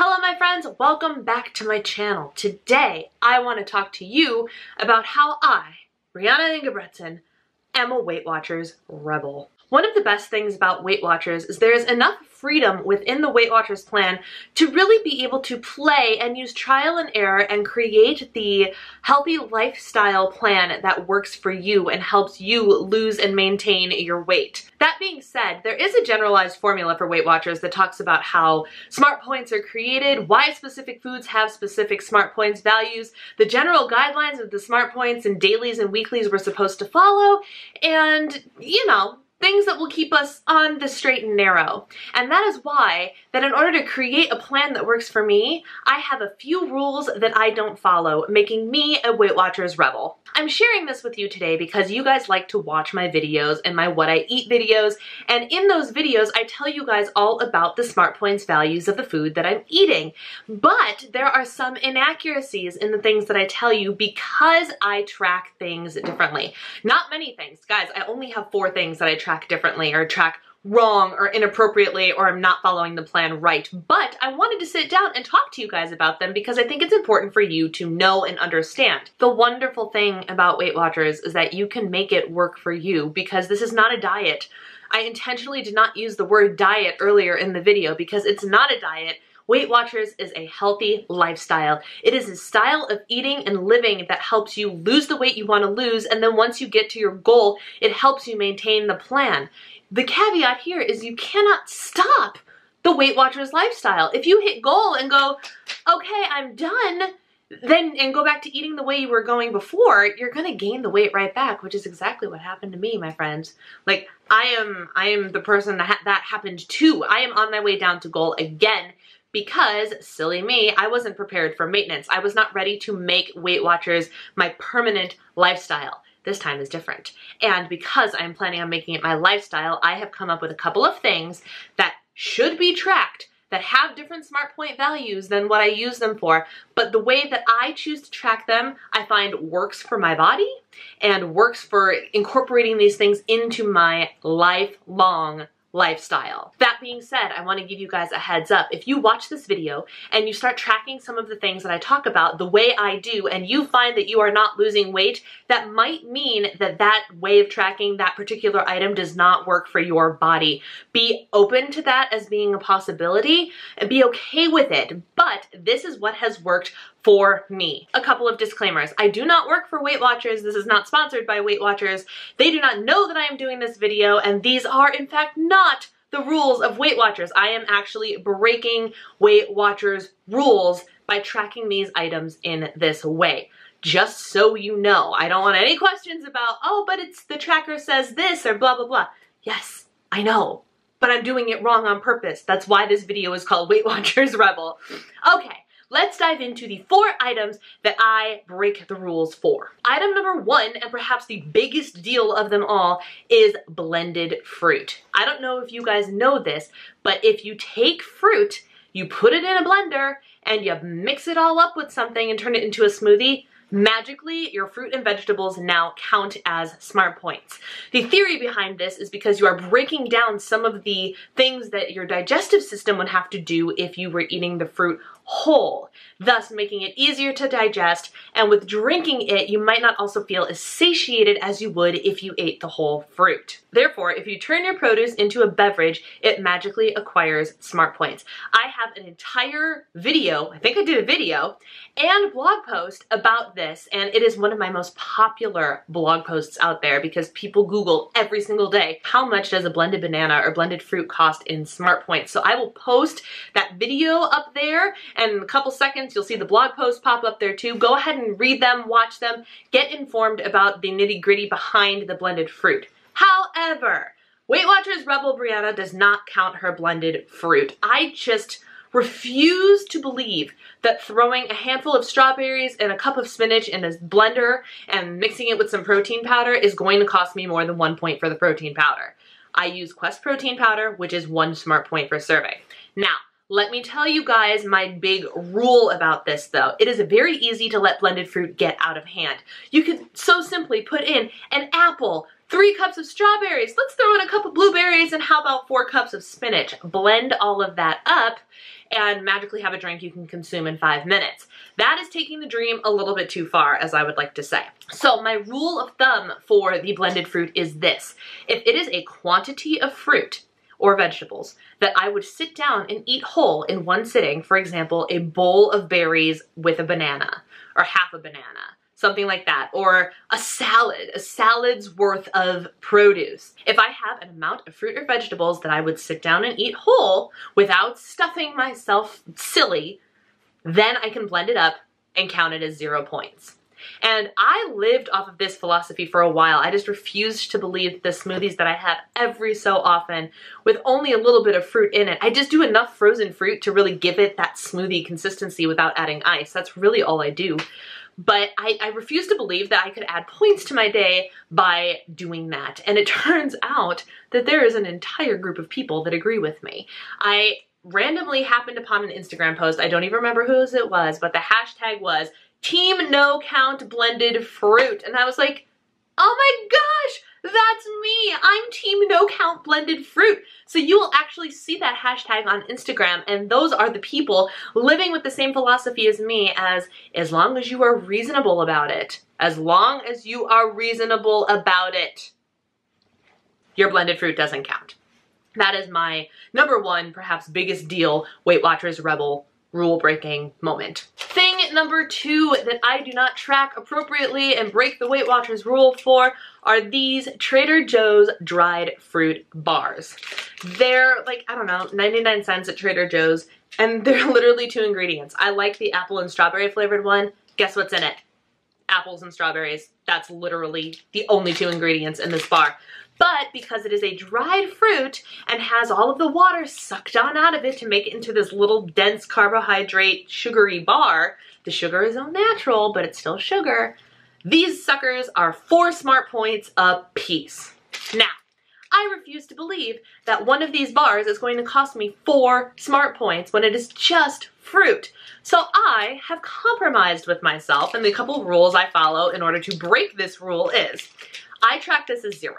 Hello my friends, welcome back to my channel. Today I want to talk to you about how I, Brianna Ingebretson, am a Weight Watchers rebel. One of the best things about Weight Watchers is there is enough freedom within the Weight Watchers plan to really be able to play and use trial and error and create the healthy lifestyle plan that works for you and helps you lose and maintain your weight. That being said, there is a generalized formula for Weight Watchers that talks about how smart points are created, why specific foods have specific smart points values, the general guidelines of the smart points and dailies and weeklies we're supposed to follow, and things that will keep us on the straight and narrow. And that is why that in order to create a plan that works for me, I have a few rules that I don't follow, making me a Weight Watchers rebel. I'm sharing this with you today because you guys like to watch my videos and my what I eat videos, and in those videos I tell you guys all about the smart points values of the food that I'm eating. But there are some inaccuracies in the things that I tell you because I track things differently. Not many things. Guys, I only have 4 things that I track differently or track wrong or inappropriately, or I'm not following the plan right. But I wanted to sit down and talk to you guys about them because I think it's important for you to know and understand. The wonderful thing about Weight Watchers is that you can make it work for you because this is not a diet. I intentionally did not use the word diet earlier in the video because it's not a diet. Weight Watchers is a healthy lifestyle. It is a style of eating and living that helps you lose the weight you want to lose, and then once you get to your goal, it helps you maintain the plan. The caveat here is you cannot stop the Weight Watchers lifestyle. If you hit goal and go, okay, I'm done, and go back to eating the way you were going before, you're gonna gain the weight right back, which is exactly what happened to me, my friends. Like, I am the person that happened to. I am on my way down to goal again because, silly me, I wasn't prepared for maintenance. I was not ready to make Weight Watchers my permanent lifestyle. This time is different. And because I'm planning on making it my lifestyle, I have come up with a couple of things that should be tracked that have different smart point values than what I use them for. But the way that I choose to track them, I find works for my body and works for incorporating these things into my lifelong lifestyle. That being said, I want to give you guys a heads up. If you watch this video and you start tracking some of the things that I talk about the way I do, and you find that you are not losing weight, that might mean that that way of tracking that particular item does not work for your body. Be open to that as being a possibility and be okay with it. But this is what has worked for me. A couple of disclaimers. I do not work for Weight Watchers. This is not sponsored by Weight Watchers. They do not know that I am doing this video, and these are in fact not the rules of Weight Watchers. I am actually breaking Weight Watchers rules by tracking these items in this way. Just so you know. I don't want any questions about, oh, but it's the tracker says this or blah, blah, blah. Yes, I know, but I'm doing it wrong on purpose. That's why this video is called Weight Watchers Rebel. Okay. Let's dive into the 4 items that I break the rules for. Item number 1, and perhaps the biggest deal of them all, is blended fruit. I don't know if you guys know this, but if you take fruit, you put it in a blender, and you mix it all up with something and turn it into a smoothie, magically, your fruit and vegetables now count as smart points. The theory behind this is because you are breaking down some of the things that your digestive system would have to do if you were eating the fruit whole, thus making it easier to digest, and with drinking it, you might not also feel as satiated as you would if you ate the whole fruit. Therefore, if you turn your produce into a beverage, it magically acquires smart points. I have an entire video, I think I did a video, and blog post about this, and it is one of my most popular blog posts out there because people Google every single day, how much does a blended banana or blended fruit cost in smart points? So I will post that video up there, and in a couple seconds you'll see the blog post pop up there too. Go ahead and read them, watch them, get informed about the nitty-gritty behind the blended fruit. However, Weight Watchers Rebel Brianna does not count her blended fruit. I just refuse to believe that throwing a handful of strawberries and a cup of spinach in a blender and mixing it with some protein powder is going to cost me more than 1 point for the protein powder. I use Quest protein powder, which is 1 smart point per serving. Now, let me tell you guys my big rule about this though. It is very easy to let blended fruit get out of hand. You could so simply put in an apple, 3 cups of strawberries. Let's throw in a cup of blueberries, and how about 4 cups of spinach? Blend all of that up and magically have a drink you can consume in 5 minutes. That is taking the dream a little bit too far, as I would like to say. So my rule of thumb for the blended fruit is this. If it is a quantity of fruit or vegetables that I would sit down and eat whole in one sitting, for example, a bowl of berries with a banana or half a banana, something like that, or a salad's worth of produce. If I have an amount of fruit or vegetables that I would sit down and eat whole without stuffing myself silly, then I can blend it up and count it as 0 points. And I lived off of this philosophy for a while. I just refused to believe the smoothies that I have every so often with only a little bit of fruit in it. I just do enough frozen fruit to really give it that smoothie consistency without adding ice. That's really all I do. But I refuse to believe that I could add points to my day by doing that. And it turns out that there is an entire group of people that agree with me. I randomly happened upon an Instagram post. I don't even remember whose it was, but the hashtag was Team No Count Blended Fruit. And I was like, oh my gosh, that's me. I'm Team No Count Blended Fruit. So you will actually see that hashtag on Instagram, and those are the people living with the same philosophy as me, as long as you are reasonable about it. As long as you are reasonable about it, your blended fruit doesn't count. That is my #1, perhaps biggest deal, Weight Watchers Rebel rule-breaking moment. Thing #2 that I do not track appropriately and break the Weight Watchers rule for are these Trader Joe's dried fruit bars. They're like, I don't know, 99 cents at Trader Joe's, and they're literally 2 ingredients. I like the apple and strawberry flavored one. Guess what's in it? Apples and strawberries. That's literally the only 2 ingredients in this bar. But because it is a dried fruit and has all of the water sucked on out of it to make it into this little dense carbohydrate sugary bar, the sugar is all natural, but it's still sugar. These suckers are 4 smart points a piece. Now, I refuse to believe that one of these bars is going to cost me 4 smart points when it is just fruit. So I have compromised with myself, and the couple rules I follow in order to break this rule is, I track this as 0.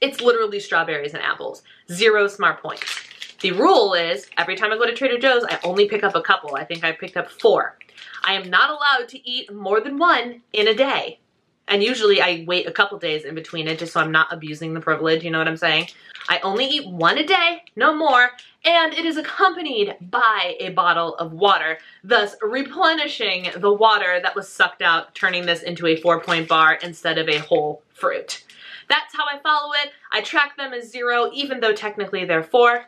It's literally strawberries and apples. 0 smart points. The rule is, every time I go to Trader Joe's, I only pick up a couple. I think I picked up 4. I am not allowed to eat more than 1 in a day. And usually I wait a couple days in between it just so I'm not abusing the privilege, you know what I'm saying? I only eat 1 a day, no more, and it is accompanied by a bottle of water, thus replenishing the water that was sucked out, turning this into a 4-point bar instead of a whole fruit. That's how I follow it. I track them as 0, even though technically they're 4.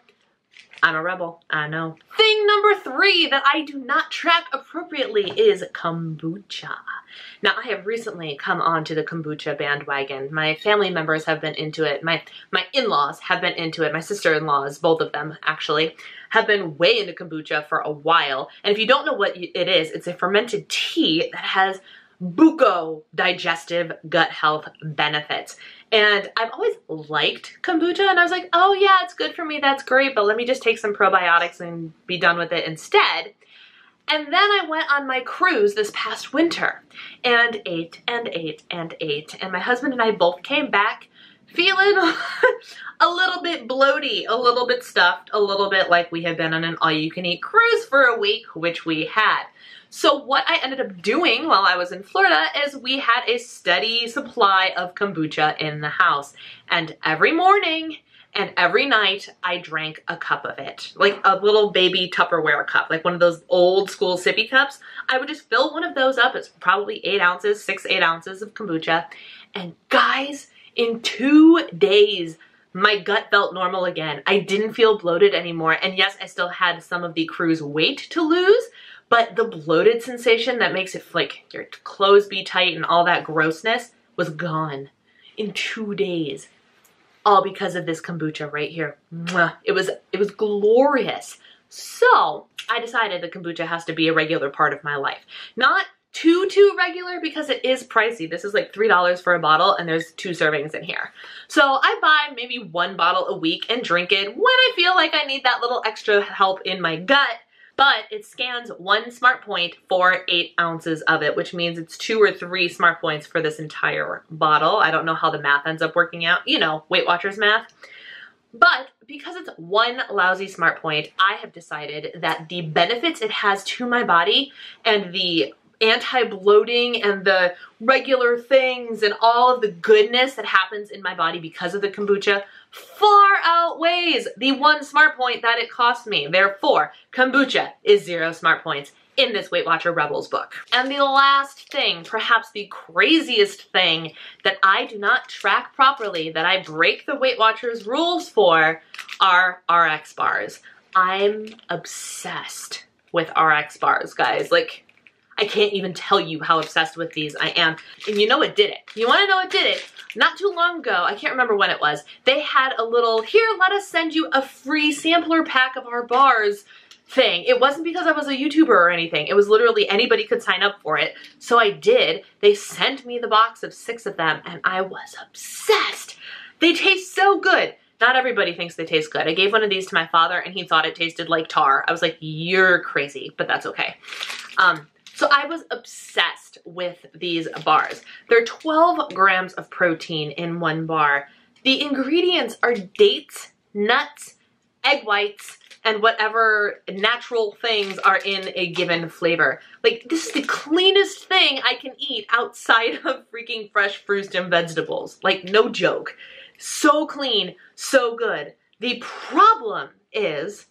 I'm a rebel, I know. Thing #3 that I do not track appropriately is kombucha. Now, I have recently come onto the kombucha bandwagon. My family members have been into it. My in-laws have been into it. My sister-in-laws, both of them actually, have been way into kombucha for a while. And if you don't know what it is, it's a fermented tea that has buco digestive gut health benefits. And I've always liked kombucha, and I was like, oh yeah, it's good for me, that's great, but let me just take some probiotics and be done with it instead. And then I went on my cruise this past winter and ate and ate and ate. And my husband and I both came back feeling a little bit bloaty, a little bit stuffed, a little bit like we had been on an all-you-can-eat cruise for a week, which we had. So what I ended up doing while I was in Florida is we had a steady supply of kombucha in the house. And every morning and every night I drank a cup of it. Like a little baby Tupperware cup, like one of those old school sippy cups. I would just fill one of those up. It's probably 8 ounces, 6-8 ounces of kombucha. And guys, in 2 days, my gut felt normal again. I didn't feel bloated anymore. And yes, I still had some of the cruise weight to lose, but the bloated sensation that makes it like your clothes be tight and all that grossness was gone in 2 days. All because of this kombucha right here. Mwah. It was glorious. So I decided that kombucha has to be a regular part of my life. Not too regular because it is pricey. This is like $3 for a bottle and there's 2 servings in here. So I buy maybe 1 bottle a week and drink it when I feel like I need that little extra help in my gut. but it scans 1 smart point for 8 ounces of it, which means it's 2 or 3 smart points for this entire bottle. I don't know how the math ends up working out, you know, Weight Watchers math. But because it's 1 lousy smart point, I have decided that the benefits it has to my body and the anti-bloating and the regular things and all of the goodness that happens in my body because of the kombucha far outweighs the 1 smart point that it cost me. Therefore, kombucha is 0 smart points in this Weight Watcher Rebels book. And the last thing, perhaps the craziest thing that I do not track properly, that I break the Weight Watchers rules for, are RX bars. I'm obsessed with RX bars, guys. Like, I can't even tell you how obsessed with these I am. And you know what did it? You wanna know what did it? Not too long ago, I can't remember when it was, they had a little, here, let us send you a free sampler pack of our bars thing. It wasn't because I was a YouTuber or anything. It was literally anybody could sign up for it. So I did. They sent me the box of 6 of them and I was obsessed. They taste so good. Not everybody thinks they taste good. I gave one of these to my father and he thought it tasted like tar. I was like, you're crazy, but that's okay. So I was obsessed with these bars. They're 12 grams of protein in 1 bar. The ingredients are dates, nuts, egg whites, and whatever natural things are in a given flavor. Like, this is the cleanest thing I can eat outside of freaking fresh fruits and vegetables. Like, no joke. So clean, so good. The problem is,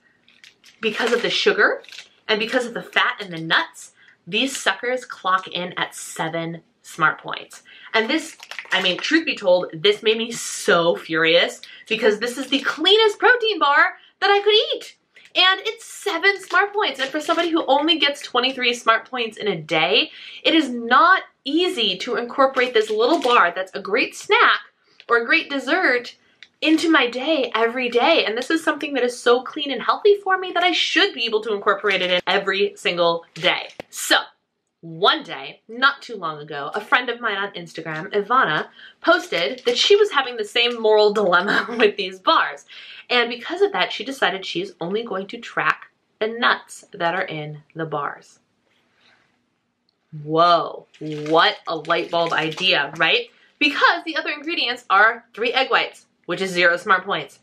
because of the sugar and because of the fat and the nuts, these suckers clock in at 7 smart points. And this, I mean, truth be told, this made me so furious because this is the cleanest protein bar that I could eat. And it's 7 smart points. And for somebody who only gets 23 smart points in a day, it is not easy to incorporate this little bar that's a great snack or a great dessert into my day every day. And this is something that is so clean and healthy for me that I should be able to incorporate it in every single day. So one day, not too long ago, a friend of mine on Instagram, Ivana, posted that she was having the same moral dilemma with these bars. And because of that, she decided she's only going to track the nuts that are in the bars. Whoa, what a light bulb idea, right? Because the other ingredients are 3 egg whites, which is 0 smart points.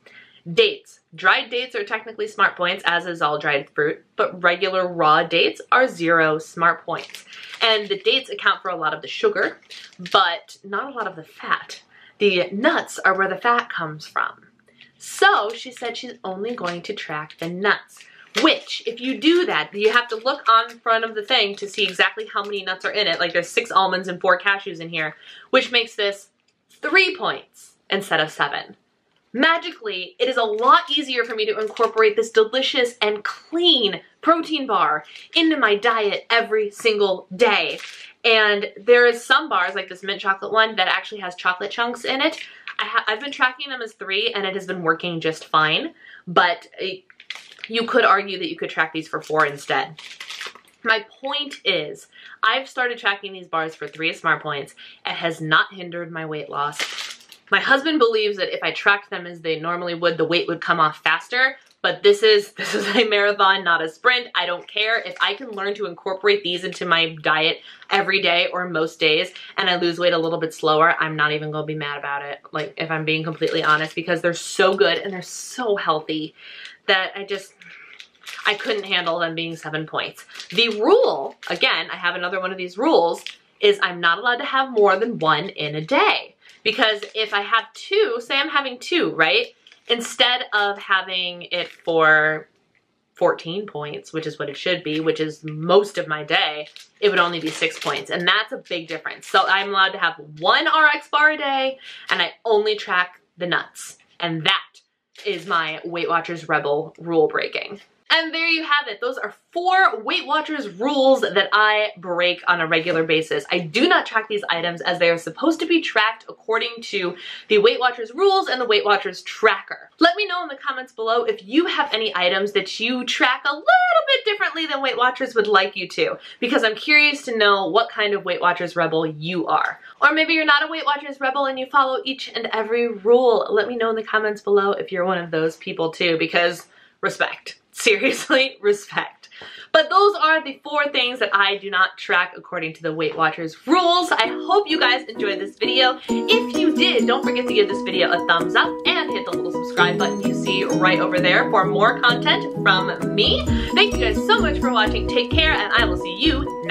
Dates. Dried dates are technically smart points, as is all dried fruit, but regular raw dates are 0 smart points. And the dates account for a lot of the sugar, but not a lot of the fat. The nuts are where the fat comes from. So she said she's only going to track the nuts, which, if you do that, you have to look on front of the thing to see exactly how many nuts are in it. Like, there's 6 almonds and 4 cashews in here, which makes this 3 points instead of 7. Magically, it is a lot easier for me to incorporate this delicious and clean protein bar into my diet every single day. And there is some bars, like this mint chocolate one, that actually has chocolate chunks in it. I've been tracking them as 3 and it has been working just fine, but you could argue that you could track these for 4 instead. My point is, I've started tracking these bars for 3 smart points. It has not hindered my weight loss. My husband believes that if I tracked them as they normally would, the weight would come off faster, but this is a marathon, not a sprint. I don't care. If I can learn to incorporate these into my diet every day or most days and I lose weight a little bit slower, I'm not even gonna be mad about it, like, if I'm being completely honest, because they're so good and they're so healthy that I couldn't handle them being 7 points. The rule, again, I have another one of these rules, is I'm not allowed to have more than 1 in a day. Because if I have 2, say I'm having 2, right? Instead of having it for 14 points, which is what it should be, which is most of my day, it would only be 6 points. And that's a big difference. So I'm allowed to have 1 RX bar a day, and I only track the nuts. And that is my Weight Watchers Rebel rule breaking. And there you have it. Those are 4 Weight Watchers rules that I break on a regular basis. I do not track these items as they are supposed to be tracked according to the Weight Watchers rules and the Weight Watchers tracker. Let me know in the comments below if you have any items that you track a little bit differently than Weight Watchers would like you to, because I'm curious to know what kind of Weight Watchers rebel you are. Or maybe you're not a Weight Watchers rebel and you follow each and every rule. Let me know in the comments below if you're one of those people too, because respect. Seriously, respect. But those are the 4 things that I do not track according to the Weight Watchers rules. I hope you guys enjoyed this video. If you did, don't forget to give this video a thumbs up and hit the little subscribe button you see right over there for more content from me. Thank you guys so much for watching. Take care, and I will see you